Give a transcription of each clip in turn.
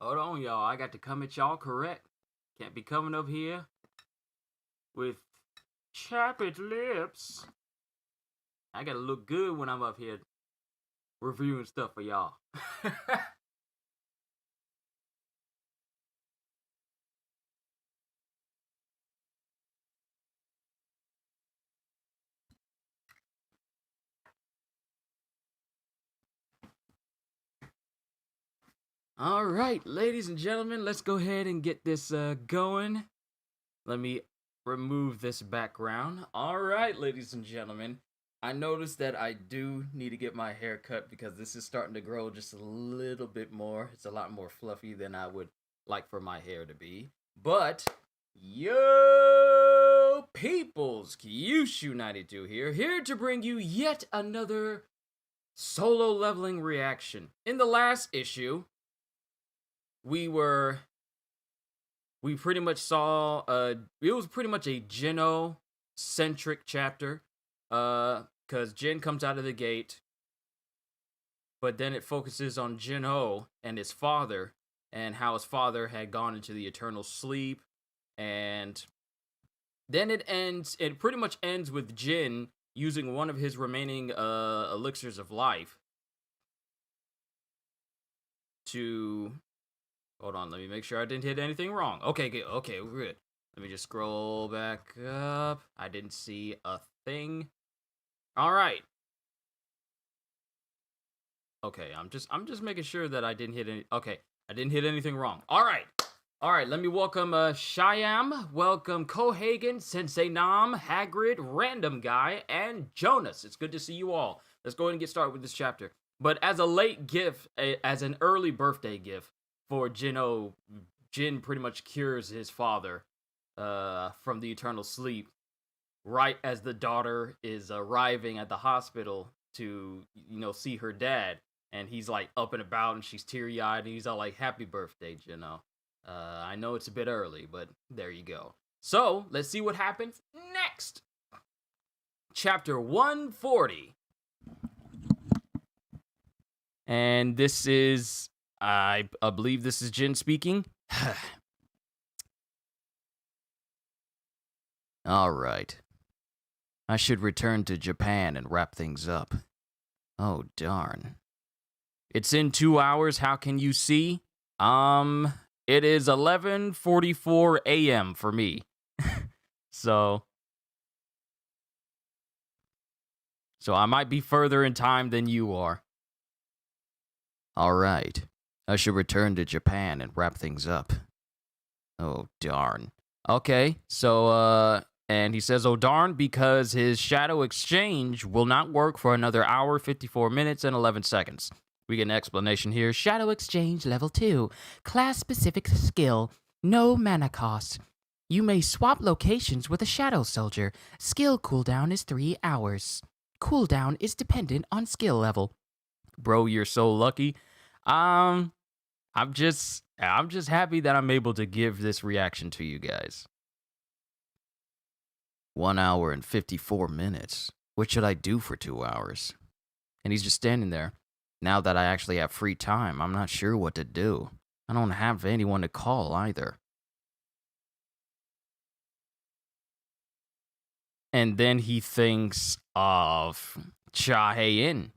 Hold on, y'all. I got to come at y'all correct. Can't be coming up here with chapped lips. I gotta look good when I'm up here reviewing stuff for y'all. All right, ladies and gentlemen, let's go ahead and get this going. Let me remove this background. All right, ladies and gentlemen, I noticed that I do need to get my hair cut because this is starting to grow just a little bit more. It's a lot more fluffy than I would like for my hair to be. But, yo, peoples, Kyushu92 here to bring you yet another solo leveling reaction. In the last issue, we pretty much saw it was pretty much a Jinho centric chapter, because Jin comes out of the gate, but then it focuses on Jinho and his father and how his father had gone into the eternal sleep, and then it pretty much ends with Jin using one of his remaining elixirs of life to... Hold on, let me make sure I didn't hit anything wrong. Okay, good. Okay, we're good. Let me just scroll back up. I didn't see a thing. All right. Okay, I'm just making sure that I didn't hit any... Okay, I didn't hit anything wrong. All right. All right, let me welcome Shyam, welcome Kohagen, Sensei Nam, Hagrid, Random Guy, and Jonas. It's good to see you all. Let's go ahead and get started with this chapter. But as a late gift, as an early birthday gift, for Jinho, Jin pretty much cures his father from the eternal sleep right as the daughter is arriving at the hospital to, see her dad. And he's like up and about and she's teary-eyed and he's all like, happy birthday, Jinho. I know it's a bit early, but there you go. So, let's see what happens next. Chapter 140. And this is... I believe this is Jin speaking. All right. I should return to Japan and wrap things up. Oh, darn. It's in 2 hours. How can you see? It is 11:44 a.m. for me. So I might be further in time than you are. All right. I should return to Japan and wrap things up. Oh, darn. Okay, so, and he says, oh, darn, because his shadow exchange will not work for another hour, 54 minutes, and 11 seconds. We get an explanation here. Shadow exchange level 2. Class-specific skill. No mana cost. You may swap locations with a shadow soldier. Skill cooldown is 3 hours. Cooldown is dependent on skill level. Bro, you're so lucky. I'm just happy that I'm able to give this reaction to you guys. 1 hour and 54 minutes. What should I do for 2 hours? And he's just standing there. Now that I actually have free time, I'm not sure what to do. I don't have anyone to call either. And then he thinks of Cha Hae-in.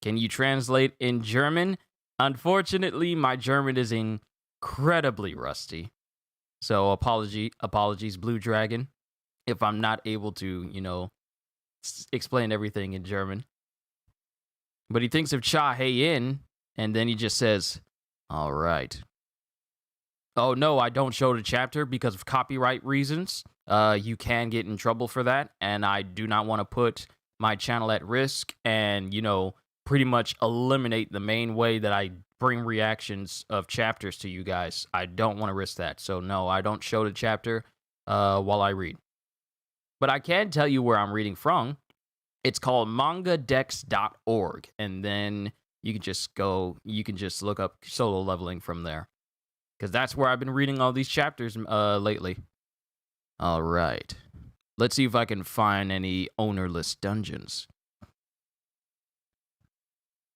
Can you translate in German? Unfortunately, my German is incredibly rusty. So apologies, Blue Dragon, if I'm not able to, explain everything in German. But he thinks of Cha Hae-in, and then he just says, all right. Oh, no, I don't show the chapter because of copyright reasons. You can get in trouble for that, and I do not want to put my channel at risk and, pretty much eliminate the main way that I bring reactions of chapters to you guys. I don't want to risk that. So no, I don't show the chapter while I read. But I can tell you where I'm reading from. It's called mangadex.org. And then you can just look up solo leveling from there. Because that's where I've been reading all these chapters lately. All right. Let's see if I can find any ownerless dungeons.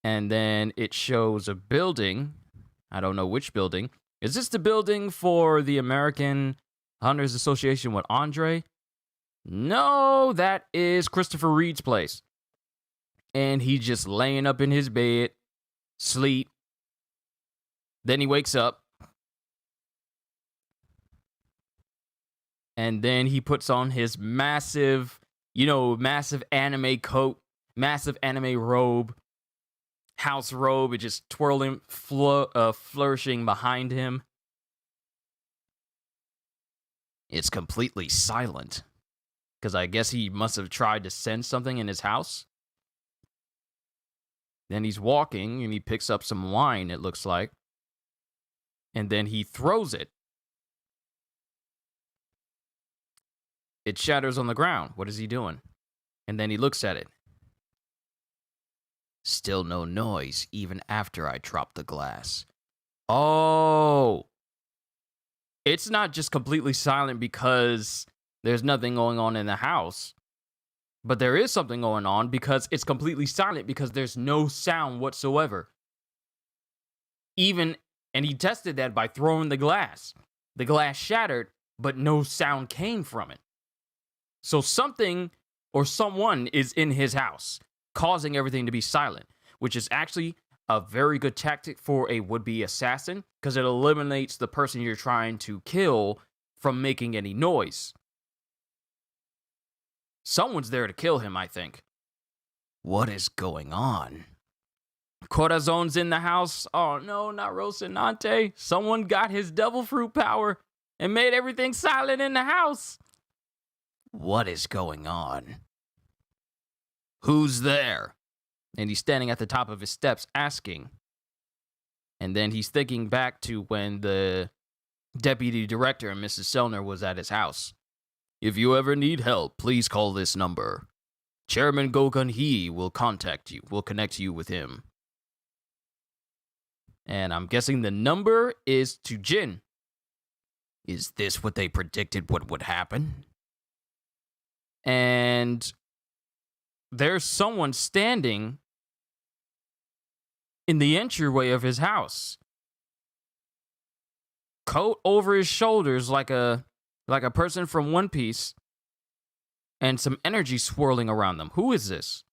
And then it shows a building. I don't know which building. Is this the building for the American Hunters Association with Andre? No, that is Christopher Reed's place. And he's just laying up in his bed, sleep. Then he wakes up. And then he puts on his massive anime coat, massive anime robe, house robe. It's just twirling, flourishing behind him. It's completely silent. Because I guess he must have tried to sense something in his house. Then he's walking and he picks up some wine, it looks like. And then he throws it. It shatters on the ground. What is he doing? And then he looks at it. Still no noise, even after I drop the glass. Oh. It's not just completely silent because there's nothing going on in the house. But there is something going on because it's completely silent because there's no sound whatsoever. And he tested that by throwing the glass. The glass shattered, but no sound came from it. So something or someone is in his house, causing everything to be silent, which is actually a very good tactic for a would-be assassin, because it eliminates the person you're trying to kill from making any noise. Someone's there to kill him, I think. What is going on? Corazon's in the house. Oh no, not Rocinante. Someone got his devil fruit power and made everything silent in the house. What is going on? Who's there? And he's standing at the top of his steps asking. And then he's thinking back to when the deputy director and Mrs. Selner was at his house. If you ever need help, please call this number. Chairman Gogun-hee will connect you with him. And I'm guessing the number is to Jin. Is this what they predicted what would happen? And there's someone standing in the entryway of his house. Coat over his shoulders like a person from One Piece. And some energy swirling around them. Who is this?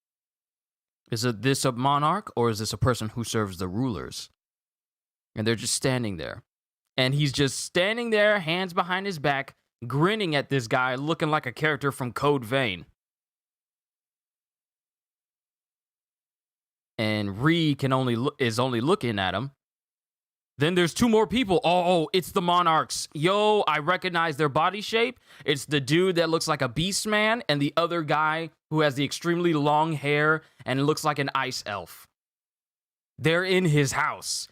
Is this a monarch or is this a person who serves the rulers? And they're just standing there. And he's just standing there, hands behind his back, grinning at this guy, looking like a character from Code Vein. And Ree is only looking at him. Then there's two more people. Oh, it's the Monarchs. Yo, I recognize their body shape. It's the dude that looks like a beast man and the other guy who has the extremely long hair and looks like an ice elf. They're in his house.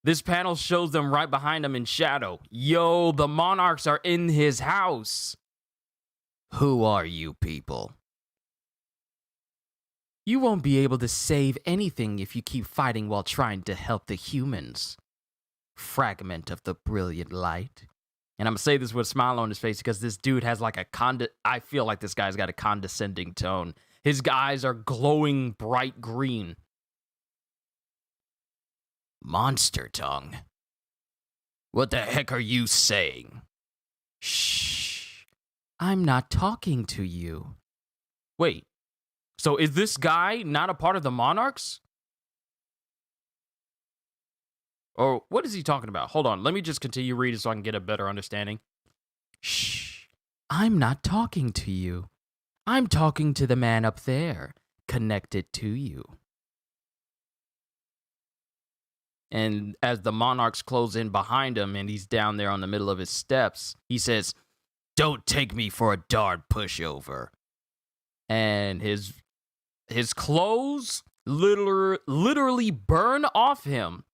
This panel shows them right behind him in shadow. Yo, the Monarchs are in his house. Who are you people? You won't be able to save anything if you keep fighting while trying to help the humans. Fragment of the brilliant light. And I'm going to say this with a smile on his face because this dude has like I feel like this guy's got a condescending tone. His eyes are glowing bright green. Monster tongue. What the heck are you saying? Shh. I'm not talking to you. Wait. So is this guy not a part of the Monarchs? Or what is he talking about? Hold on. Let me just continue reading so I can get a better understanding. Shh. I'm not talking to you. I'm talking to the man up there, connected to you. And as the Monarchs close in behind him and he's down there on the middle of his steps, he says, "Don't take me for a darn pushover." And his clothes literally burn off him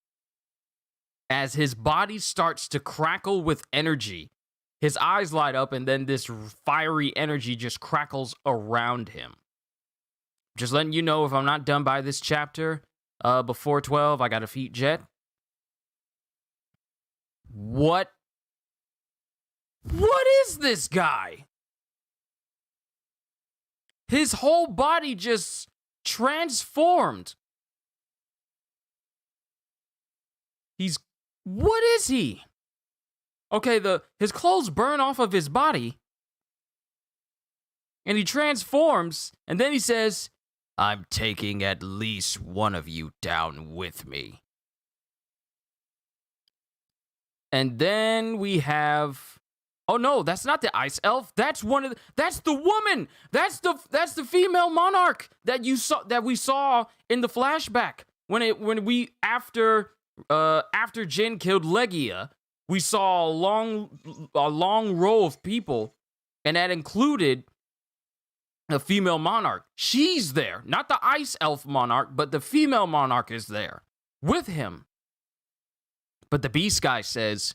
as his body starts to crackle with energy. His eyes light up and then this fiery energy just crackles around him. Just letting you know, if I'm not done by this chapter before 12, I got a feat jet. What is this guy? His whole body just transformed. What is he? Okay, his clothes burn off of his body, and he transforms, and then he says, "I'm taking at least one of you down with me." And then we have, oh no, that's not the ice elf. That's that's the woman. That's the female monarch that we saw in the flashback when we after Jin killed Legia, we saw a long row of people, and that included a female monarch. She's there, not the ice elf monarch, but the female monarch is there with him. But the beast guy says,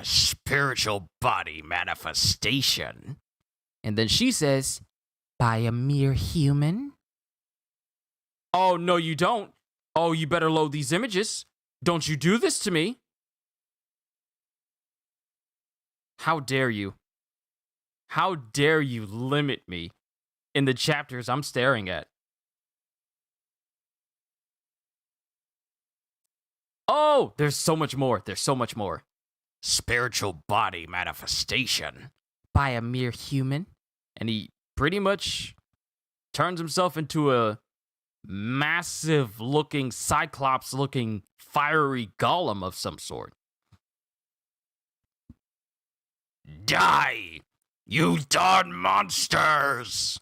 "Spiritual body manifestation." And then she says, "By a mere human?" "Oh, no, you don't. Oh, you better load these images. Don't you do this to me." How dare you? How dare you limit me in the chapters I'm staring at? Oh, there's so much more. There's so much more. Spiritual body manifestation. By a mere human. And he pretty much turns himself into a massive looking, cyclops looking, fiery golem of some sort. "Die, you darn monsters!"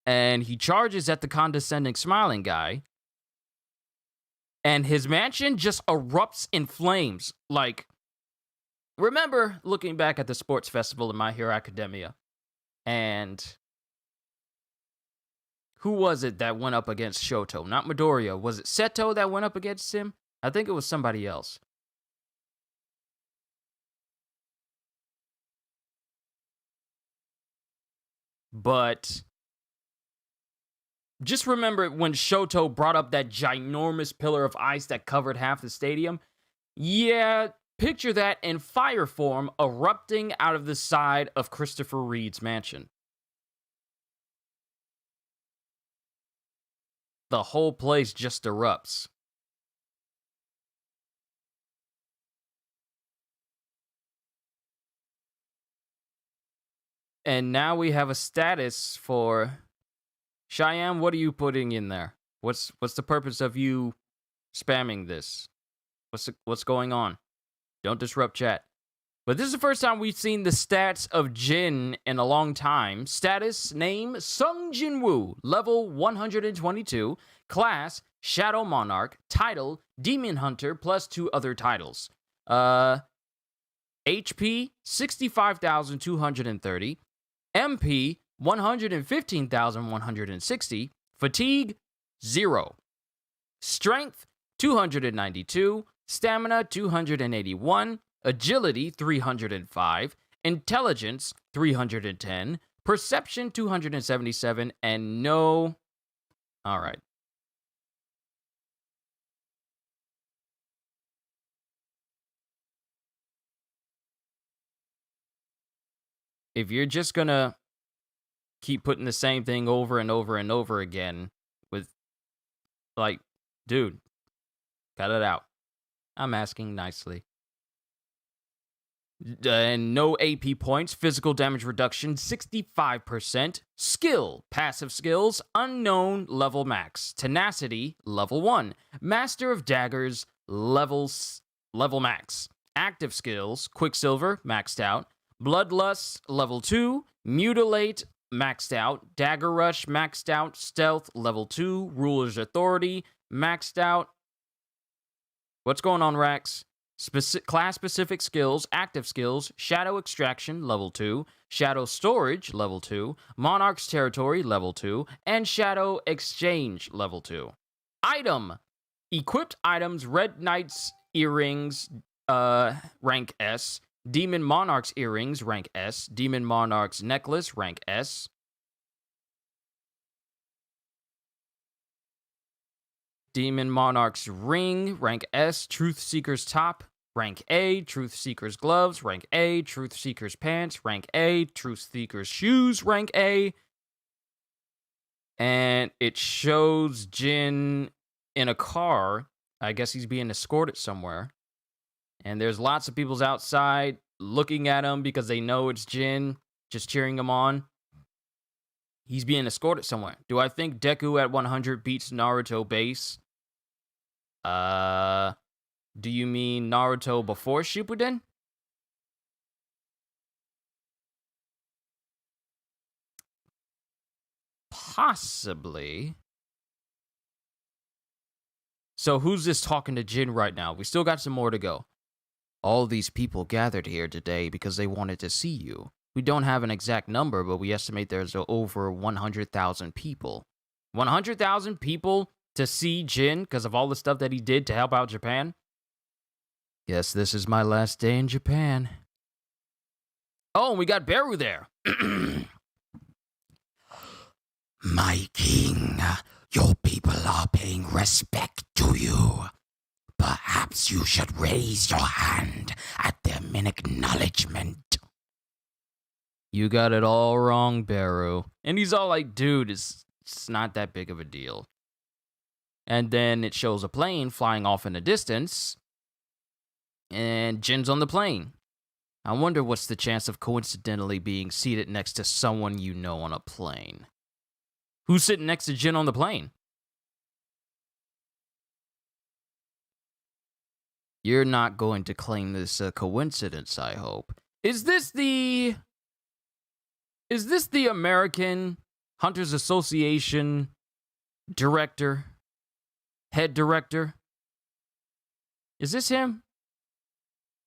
And he charges at the condescending smiling guy. And his mansion just erupts in flames. Like, remember looking back at the sports festival in My Hero Academia, and who was it that went up against Shoto? Not Midoriya. Was it Seto that went up against him? I think it was somebody else. But just remember when Shoto brought up that ginormous pillar of ice that covered half the stadium? Yeah, picture that in fire form erupting out of the side of Christopher Reed's mansion. The whole place just erupts. And now we have a status for Cheyenne. What are you putting in there? What's the purpose of you spamming this? What's going on? Don't disrupt chat. But this is the first time we've seen the stats of Jin in a long time. Status, name, Sung Jinwoo, level 122, class, Shadow Monarch, title, Demon Hunter, plus 2 other titles. HP, 65,230, MP, 115,160, fatigue, 0. Strength, 292, stamina, 281, agility, 305, intelligence, 310, perception, 277, and no... Alright. If you're just gonna keep putting the same thing over and over and over again with, like, dude, cut it out. I'm asking nicely. And no AP points. Physical damage reduction, 65%. Skill, passive skills, unknown, level max. Tenacity, level 1. Master of daggers, level max. Active skills, Quicksilver, maxed out. Bloodlust, level 2. Mutilate, maxed out. Dagger Rush, maxed out. Stealth, level 2. Ruler's Authority, maxed out. What's going on, Rax? Class-specific skills, active skills, Shadow Extraction, level 2, Shadow Storage, level 2, Monarch's Territory, level 2, and Shadow Exchange, level 2. Item. Equipped items, Red Knight's Earrings, rank S, Demon Monarch's Earrings, rank S, Demon Monarch's Necklace, rank S. Demon Monarch's Ring, rank S, Truth Seeker's Top, rank A, Truth Seeker's Gloves, rank A, Truth Seeker's Pants, rank A, Truth Seeker's Shoes, rank A. And it shows Jin in a car. I guess he's being escorted somewhere. And there's lots of people's outside looking at him because they know it's Jin, just cheering him on. He's being escorted somewhere. Do I think Deku at 100 beats Naruto base? Do you mean Naruto before Shippuden? Possibly. So who's this talking to Jin right now? We still got some more to go. All these people gathered here today because they wanted to see you. We don't have an exact number, but we estimate there's over 100,000 people. 100,000 people to see Jin because of all the stuff that he did to help out Japan? Guess this is my last day in Japan. Oh, and we got Beru there. My king, your people are paying respect to you. Perhaps you should raise your hand at them in acknowledgement. You got it all wrong, Beru. And he's all like, dude, it's not that big of a deal. And then it shows a plane flying off in the distance. And Jin's on the plane. I wonder what's the chance of coincidentally being seated next to someone you know on a plane. Who's sitting next to Jin on the plane? You're not going to claim this a coincidence, I hope. Is this the American Hunters Association director? Head director? Is this him?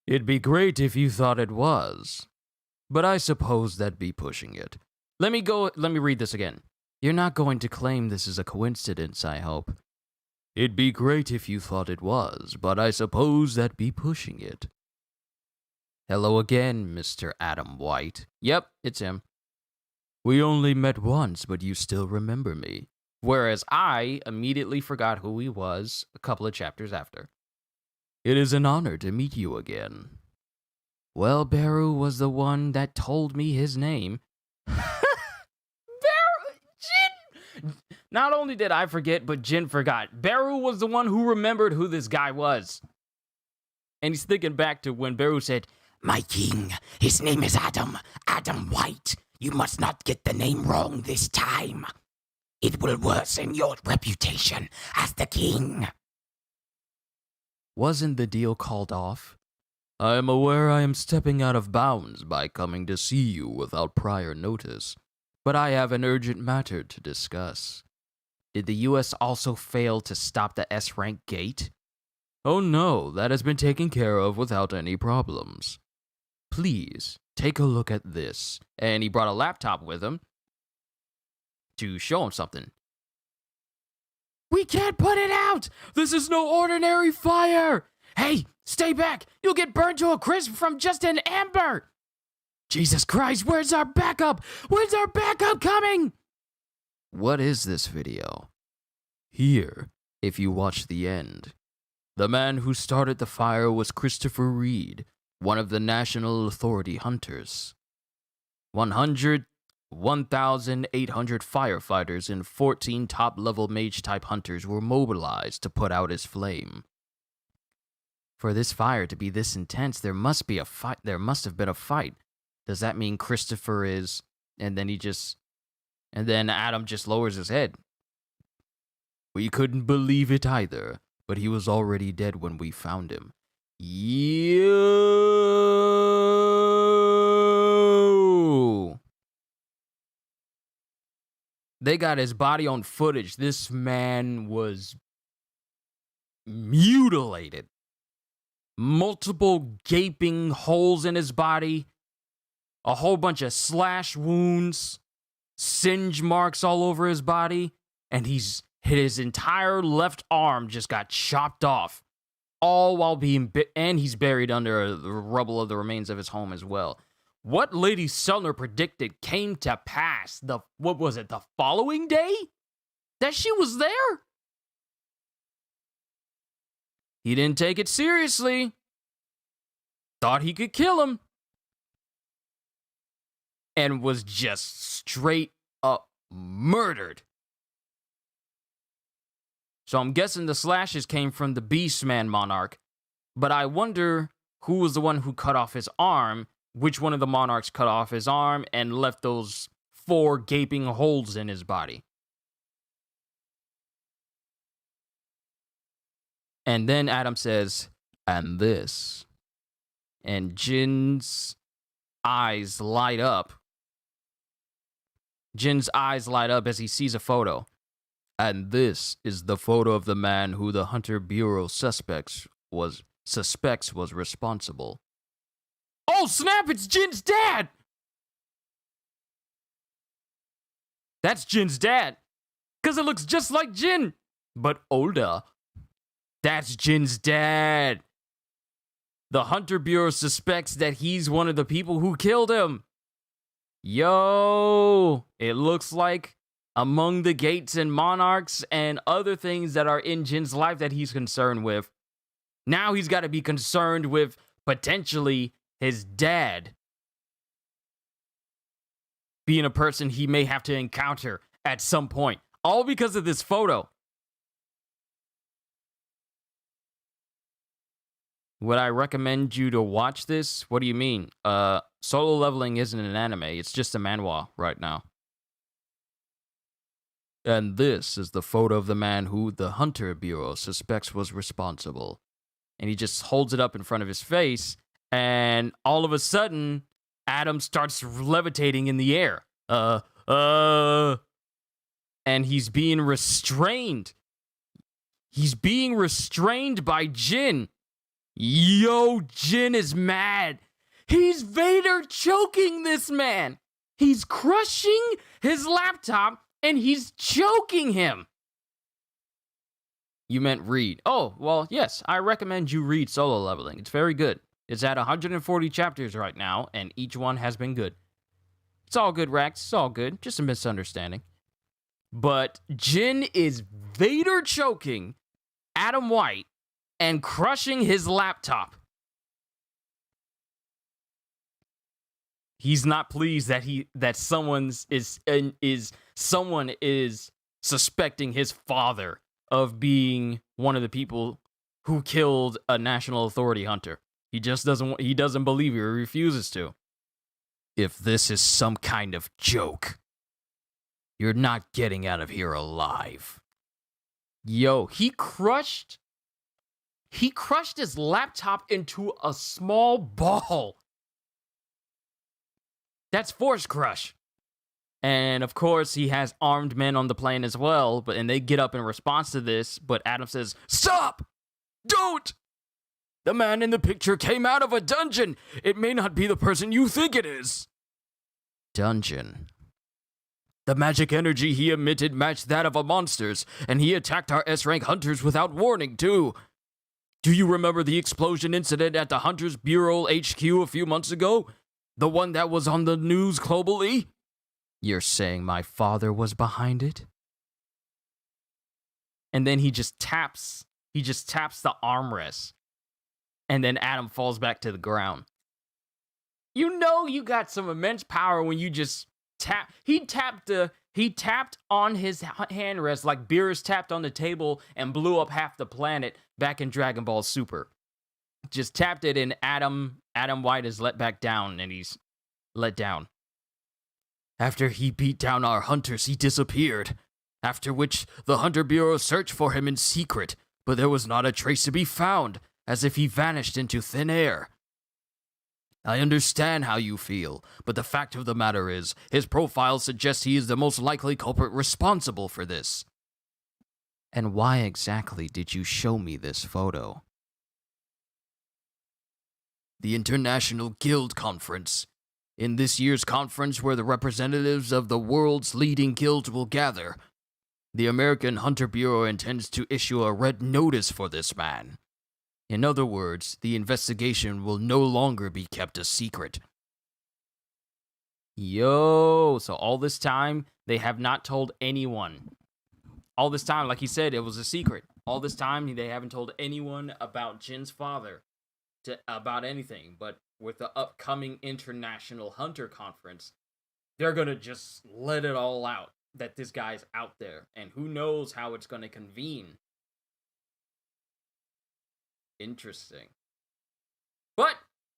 It'd be great if you thought it was, but I suppose that'd be pushing it. Let me read this again. You're not going to claim this is a coincidence, I hope. It'd be great if you thought it was, but I suppose that'd be pushing it. Hello again, Mr. Adam White. Yep, it's him. We only met once, but you still remember me. Whereas I immediately forgot who he was a couple of chapters after. It is an honor to meet you again. Well, Beru was the one that told me his name. Jin! Not only did I forget, but Jin forgot. Beru was the one who remembered who this guy was. And he's thinking back to when Beru said, My king, his name is Adam White. You must not get the name wrong this time. It will worsen your reputation as the king. Wasn't the deal called off? I am aware I am stepping out of bounds by coming to see you without prior notice, but I have an urgent matter to discuss. Did the U.S. also fail to stop the S-rank gate? Oh no, that has been taken care of without any problems. Please, take a look at this. And he brought a laptop with him to show him something. We can't put it out! This is no ordinary fire! Hey, stay back! You'll get burned to a crisp from just an ember! Jesus Christ, where's our backup? Where's our backup coming? What is this video? Here, if you watch the end. The man who started the fire was Christopher Reed, one of the National Authority hunters. 1,800 firefighters and 14 top-level mage-type hunters were mobilized to put out his flame. For this fire to be this intense, there must be a fight. There must have been a fight. Does that mean Christopher is... And then Adam just lowers his head. We couldn't believe it either, but he was already dead when we found him. Yo! They got his body on footage. This man was mutilated. Multiple gaping holes in his body. A whole bunch of slash wounds. Singe marks all over his body. And his entire left arm just got chopped off. All while being... and he's buried under the rubble of the remains of his home as well. What Lady Selner predicted came to pass the following day? That she was there? He didn't take it seriously. Thought he could kill him. And was just straight up murdered. So I'm guessing the slashes came from the Beastman Monarch. But I wonder who was the one who cut off his arm, which one of the monarchs cut off his arm and left those 4 gaping holes in his body. And then Adam says, and this. And Jin's eyes light up. Jin's eyes light up as he sees a photo. And this is the photo of the man who the Hunter Bureau suspects was responsible. Oh, snap, it's Jin's dad! That's Jin's dad. Because it looks just like Jin, but older. That's Jin's dad. The Hunter Bureau suspects that he's one of the people who killed him. Yo, it looks like among the gates and monarchs and other things that are in Jin's life that he's concerned with, now he's got to be concerned with potentially his dad being a person he may have to encounter at some point. All because of this photo. Would I recommend you to watch this? What do you mean? Solo Leveling isn't an anime. It's just a manhwa right now. And this is the photo of the man who the Hunter Bureau suspects was responsible. And he just holds it up in front of his face, and all of a sudden, Adam starts levitating in the air. And he's being restrained. He's being restrained by Jin. Yo, Jin is mad. He's Vader choking this man. He's crushing his laptop and he's choking him. You meant read. Oh, well, yes, I recommend you read Solo Leveling. It's very good. It's at 140 chapters right now, and each one has been good. It's all good, Rax. It's all good. Just a misunderstanding. But Jin is Vader choking Adam White and crushing his laptop. He's not pleased that someone is suspecting his father of being one of the people who killed a national authority hunter. He doesn't believe it, or refuses to. If this is some kind of joke, you're not getting out of here alive. Yo, he crushed his laptop into a small ball. That's Force Crush. And of course, he has armed men on the plane as well, and they get up in response to this, but Adam says, "Stop! Don't! The man in the picture came out of a dungeon. It may not be the person you think it is." Dungeon. The magic energy he emitted matched that of a monster's, and he attacked our S-rank hunters without warning, too. Do you remember the explosion incident at the Hunters Bureau HQ a few months ago? The one that was on the news globally? You're saying my father was behind it? And then he just taps the armrest. And then Adam falls back to the ground. You know you got some immense power when you just tap. He tapped on his handrest like Beerus tapped on the table and blew up half the planet back in Dragon Ball Super. Just tapped it, and Adam White is let back down, and he's let down. After he beat down our hunters, he disappeared. After which, the Hunter Bureau searched for him in secret, but there was not a trace to be found, as if he vanished into thin air. I understand how you feel, but the fact of the matter is, his profile suggests he is the most likely culprit responsible for this. And why exactly did you show me this photo? The International Guild Conference. In this year's conference, where the representatives of the world's leading guilds will gather, the American Hunter Bureau intends to issue a red notice for this man. In other words, the investigation will no longer be kept a secret. Yo, so all this time, they have not told anyone. All this time, like he said, it was a secret. All this time, they haven't told anyone about Jin's father, about anything. But with the upcoming International Hunter Conference, they're going to just let it all out that this guy's out there. And who knows how it's going to convene. Interesting. But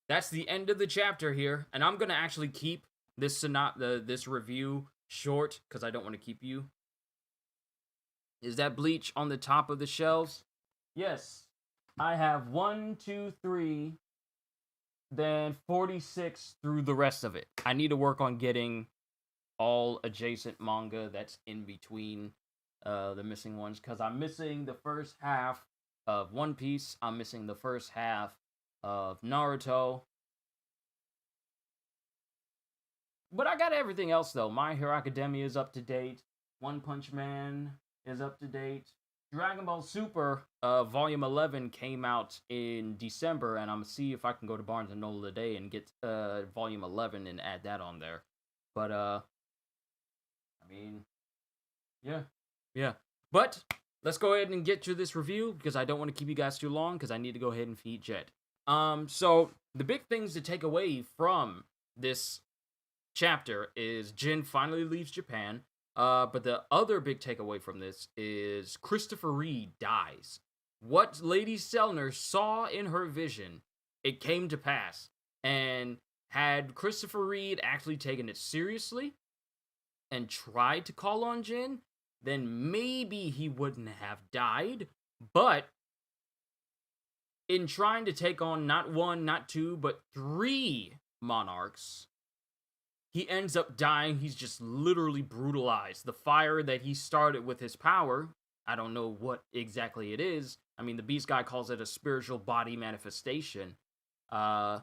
that's the end of the chapter here, and I'm gonna actually keep this review short because I don't want to keep you. Is that bleach on the top of the shelves? Yes. I have 1, 2, 3, then 46 through the rest of it. I need to work on getting all adjacent manga that's in between the missing ones because I'm missing the first half of One Piece. I'm missing the first half of Naruto. But I got everything else though. My Hero Academia is up to date. One Punch Man is up to date. Dragon Ball Super Volume 11 came out in December, and I'm gonna see if I can go to Barnes and Noble today and get Volume 11 and add that on there. But I mean, yeah. But let's go ahead and get to this review because I don't want to keep you guys too long because I need to go ahead and feed Jet. So the big things to take away from this chapter is Jin finally leaves Japan. But the other big takeaway from this is Christopher Reed dies. What Lady Selner saw in her vision, it came to pass. And had Christopher Reed actually taken it seriously and tried to call on Jin, then maybe he wouldn't have died. But in trying to take on not one, not two, but 3 monarchs, he ends up dying. He's just literally brutalized. The fire that he started with his power, I don't know what exactly it is. I mean, the Beast Guy calls it a spiritual body manifestation. And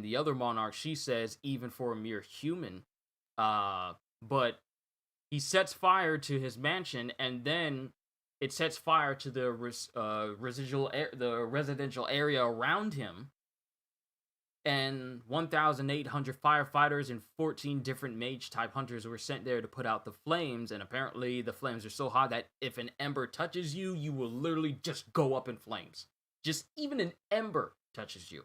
the other monarch, she says, even for a mere human. But he sets fire to his mansion, and then it sets fire to the residential area around him. And 1,800 firefighters and 14 different mage-type hunters were sent there to put out the flames, and apparently the flames are so hot that if an ember touches you, you will literally just go up in flames. Just even an ember touches you.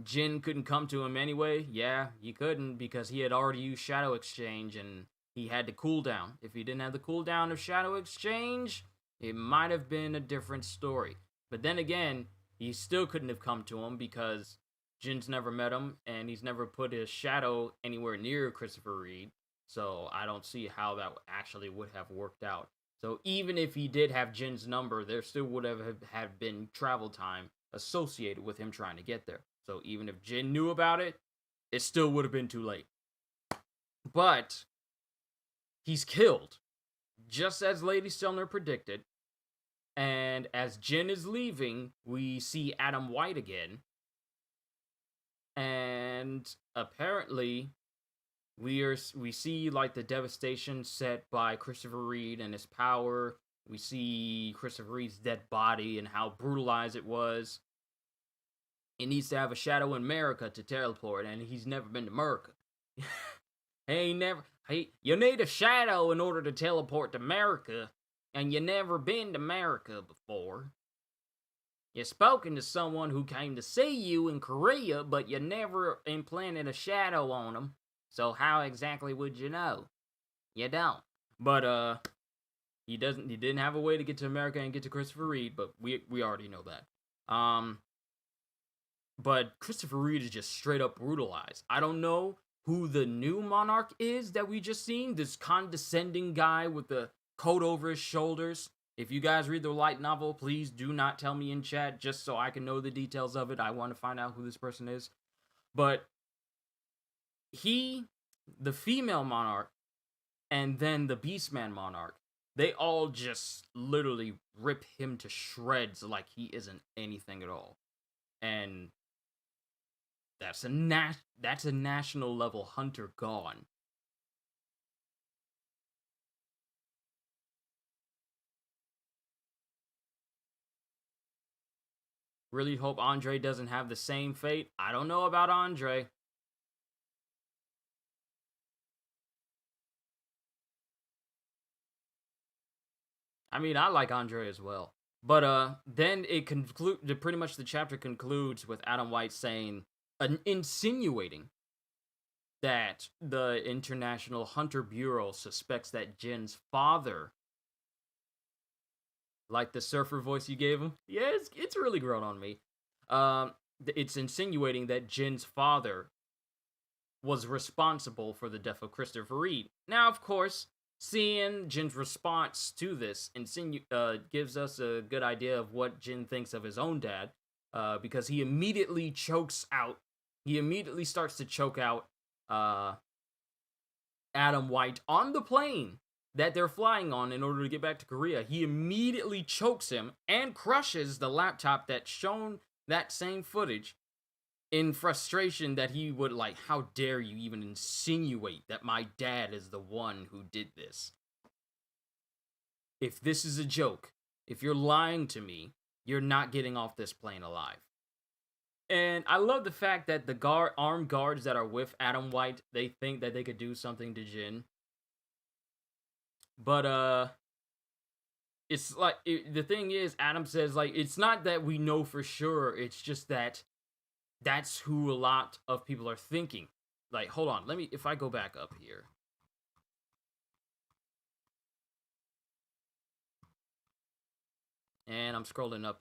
Jin couldn't come to him anyway. Yeah, he couldn't because he had already used Shadow Exchange, and he had the cooldown. If he didn't have the cooldown of Shadow Exchange, it might have been a different story. But then again, he still couldn't have come to him because Jin's never met him, and he's never put his shadow anywhere near Christopher Reed. So I don't see how that actually would have worked out. So even if he did have Jin's number, there still would have been travel time associated with him trying to get there. So even if Jin knew about it, it still would have been too late. But he's killed, just as Lady Stelner predicted. And as Jin is leaving, we see Adam White again. And apparently, we see like the devastation set by Christopher Reed and his power. We see Christopher Reed's dead body and how brutalized it was. He needs to have a shadow in America to teleport, and he's never been to America. You need a shadow in order to teleport to America. And you never been to America before. You've spoken to someone who came to see you in Korea, but you never implanted a shadow on them. So how exactly would you know? You don't. But he didn't have a way to get to America and get to Christopher Reed, but we already know that. But Christopher Reed is just straight up brutalized. I don't know who the new monarch is that we just seen. This condescending guy with the coat over his shoulders. If you guys read the light novel, please do not tell me in chat just so I can know the details of it. I want to find out who this person is. But the female monarch, and then the Beastman monarch, they all just literally rip him to shreds like he isn't anything at all. And that's a national level hunter gone. Really hope Andre doesn't have the same fate. I don't know about Andre. I mean, I like Andre as well. But then pretty much the chapter concludes with Adam White saying, insinuating that the International Hunter Bureau suspects that Jin's father Like the surfer voice you gave him. Yeah, it's really grown on me. It's insinuating that Jin's father was responsible for the death of Christopher Reed. Now, of course, seeing Jin's response to this gives us a good idea of what Jin thinks of his own dad, because he immediately chokes out. He immediately starts to choke out Adam White on the plane that they're flying on in order to get back to Korea. He immediately chokes him and crushes the laptop that's shown that same footage in frustration that he would like, how dare you even insinuate that my dad is the one who did this? If this is a joke, if you're lying to me, you're not getting off this plane alive. And I love the fact that the armed guards that are with Adam White, they think that they could do something to Jin. But it's like the thing is, Adam says like it's not that we know for sure. It's just that that's who a lot of people are thinking. Like, hold on, if I go back up here. And I'm scrolling up.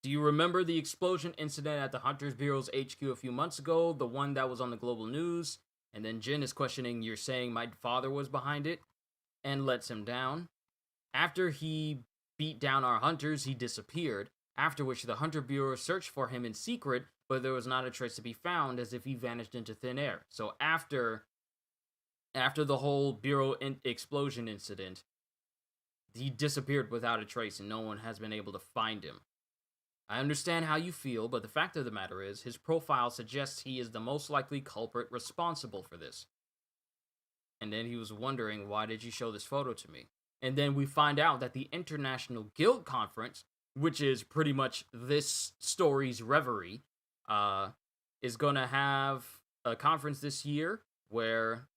Do you remember the explosion incident at the Hunters Bureau's HQ a few months ago? The one that was on the global news? And then Jin is questioning, you're saying my father was behind it? And lets him down. After he beat down our hunters, he disappeared, after which the Hunter Bureau searched for him in secret, but there was not a trace to be found, as if he vanished into thin air. So after the whole Bureau explosion incident, he disappeared without a trace, and no one has been able to find him. I understand how you feel, but the fact of the matter is, his profile suggests he is the most likely culprit responsible for this. And then he was wondering, why did you show this photo to me? And then we find out that the International Guild Conference, which is pretty much this story's reverie, is going to have a conference this year where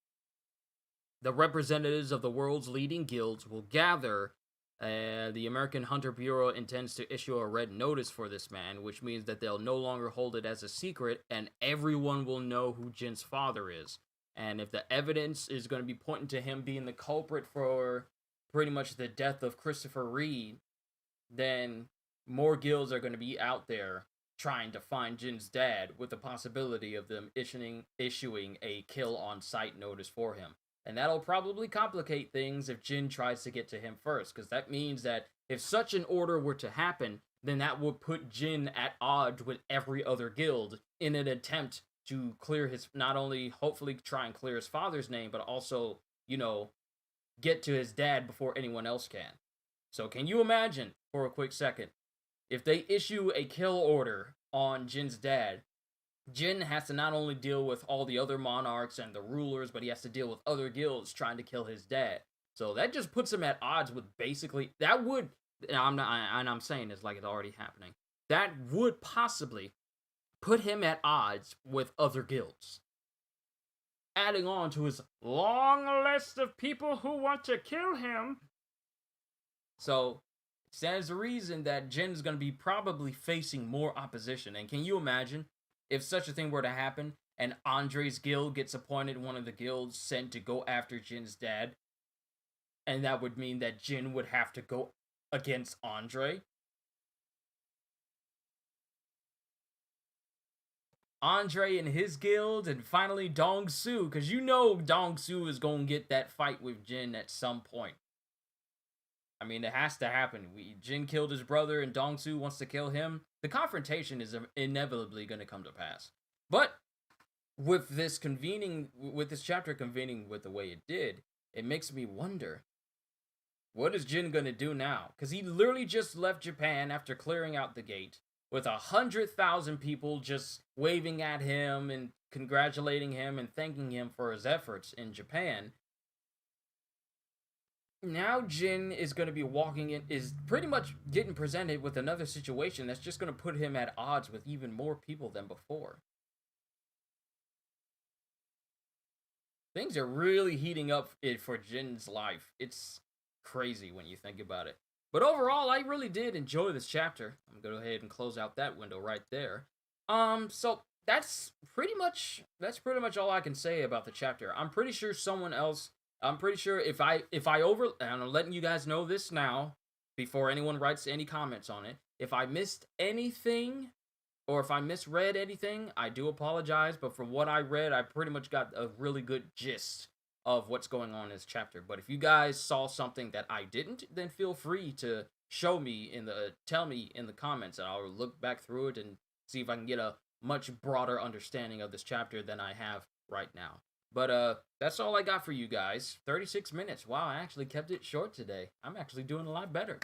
the representatives of the world's leading guilds will gather. The American Hunter Bureau intends to issue a red notice for this man, which means that they'll no longer hold it as a secret, and everyone will know who Jin's father is. And if the evidence is going to be pointing to him being the culprit for pretty much the death of Christopher Reed, then more guilds are going to be out there trying to find Jin's dad, with the possibility of them issuing a kill on sight notice for him. And that'll probably complicate things if Jin tries to get to him first, because that means that if such an order were to happen, then that would put Jin at odds with every other guild in an attempt to clear his, not only hopefully try and clear his father's name, but also, get to his dad before anyone else can. So can you imagine, for a quick second, if they issue a kill order on Jin's dad, Jin has to not only deal with all the other monarchs and the rulers, but he has to deal with other guilds trying to kill his dad. So that just puts him at odds with basically, that would, I'm saying this like it's already happening, that would possibly put him at odds with other guilds. Adding on to his long list of people who want to kill him. So, it stands to reason that Jin is going to be probably facing more opposition. And can you imagine if such a thing were to happen and Andre's guild gets appointed one of the guilds sent to go after Jin's dad? And that would mean that Jin would have to go against Andre. Andre and his guild, and finally Dong Su, because Dong Su is going to get that fight with Jin at some point. I mean, it has to happen. Jin killed his brother, and Dong Su wants to kill him. The confrontation is inevitably going to come to pass. But with this chapter convening with the way it did, it makes me wonder, what is Jin going to do now? Because he literally just left Japan after clearing out the gate, with 100,000 people just waving at him and congratulating him and thanking him for his efforts in Japan. Now Jin is going to be is pretty much getting presented with another situation that's just going to put him at odds with even more people than before. Things are really heating up for Jin's life. It's crazy when you think about it. But overall, I really did enjoy this chapter. I'm going to go ahead and close out that window right there. So that's pretty much all I can say about the chapter. I'm pretty sure someone else I'm pretty sure if I over, and I'm letting you guys know this now before anyone writes any comments on it. If I missed anything or if I misread anything, I do apologize. But from what I read, I pretty much got a really good gist of what's going on in this chapter. But if you guys saw something that I didn't, then feel free to tell me in the comments, and I'll look back through it and see if I can get a much broader understanding of this chapter than I have right now. But that's all I got for you guys. 36 minutes. Wow, I actually kept it short today. I'm actually doing a lot better.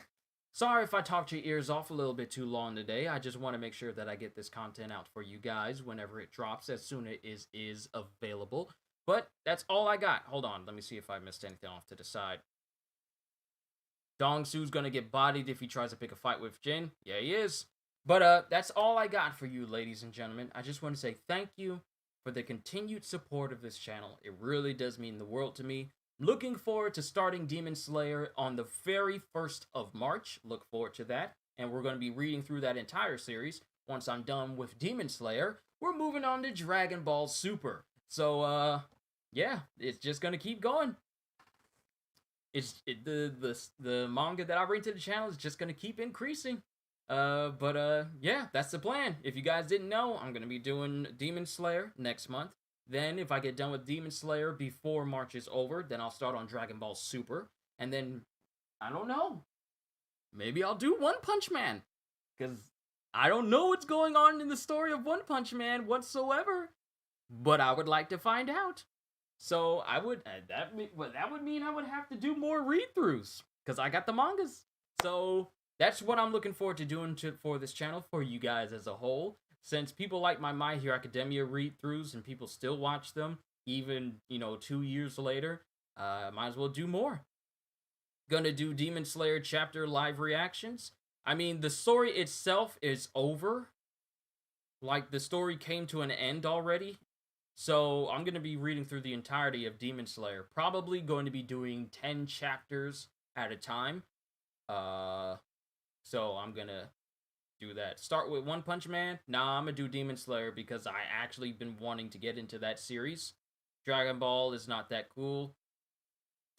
Sorry if I talked your ears off a little bit too long today. I just want to make sure that I get this content out for you guys whenever it drops, as soon as it is available. But that's all I got. Hold on, let me see if I missed anything off to the side. Dong Su's gonna get bodied if he tries to pick a fight with Jin. Yeah, he is. But that's all I got for you, ladies and gentlemen. I just want to say thank you for the continued support of this channel. It really does mean the world to me. Looking forward to starting Demon Slayer on the very 1st of March. Look forward to that. And we're going to be reading through that entire series. Once I'm done with Demon Slayer, we're moving on to Dragon Ball Super. So, yeah, it's just going to keep going. The manga that I bring to the channel is just going to keep increasing. Yeah, that's the plan. If you guys didn't know, I'm going to be doing Demon Slayer next month. Then, if I get done with Demon Slayer before March is over, then I'll start on Dragon Ball Super. And then, I don't know. Maybe I'll do One Punch Man. Because I don't know what's going on in the story of One Punch Man whatsoever. But I would like to find out. So, that would mean I would have to do more read-throughs. Because I got the mangas. So, that's what I'm looking forward to doing for this channel for you guys as a whole. Since people like my My Hero Academia read-throughs and people still watch them, even, 2 years later, might as well do more. Gonna do Demon Slayer chapter live reactions. I mean, the story itself is over. Like, the story came to an end already. So, I'm gonna be reading through the entirety of Demon Slayer. Probably going to be doing 10 chapters at a time. So, I'm gonna do that. Start with One Punch Man. Nah, I'm gonna do Demon Slayer because I actually been wanting to get into that series. Dragon Ball is not that cool.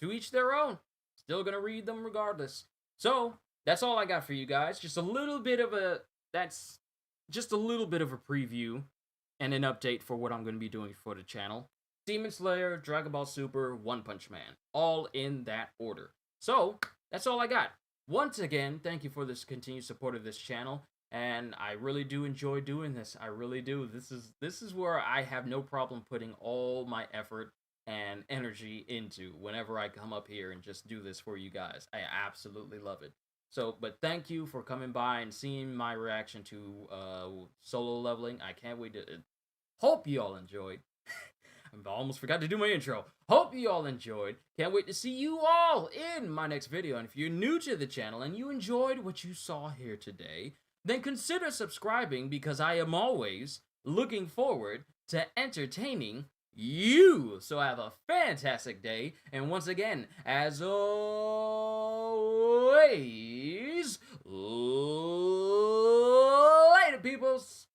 To each their own. Still gonna read them regardless. So, that's all I got for you guys. Just a little bit of a preview and an update for what I'm gonna be doing for the channel. Demon Slayer, Dragon Ball Super, One Punch Man. All in that order. So, that's all I got. Once again, thank you for this continued support of this channel. And I really do enjoy doing this. I really do. This is where I have no problem putting all my effort and energy into whenever I come up here and just do this for you guys. I absolutely love it. So, but thank you for coming by and seeing my reaction to solo leveling. I can't wait to... Hope you all enjoyed. I almost forgot to do my intro. Hope you all enjoyed. Can't wait to see you all in my next video. And if you're new to the channel and you enjoyed what you saw here today, then consider subscribing because I am always looking forward to entertaining you. So have a fantastic day. And once again, as always, later, peoples.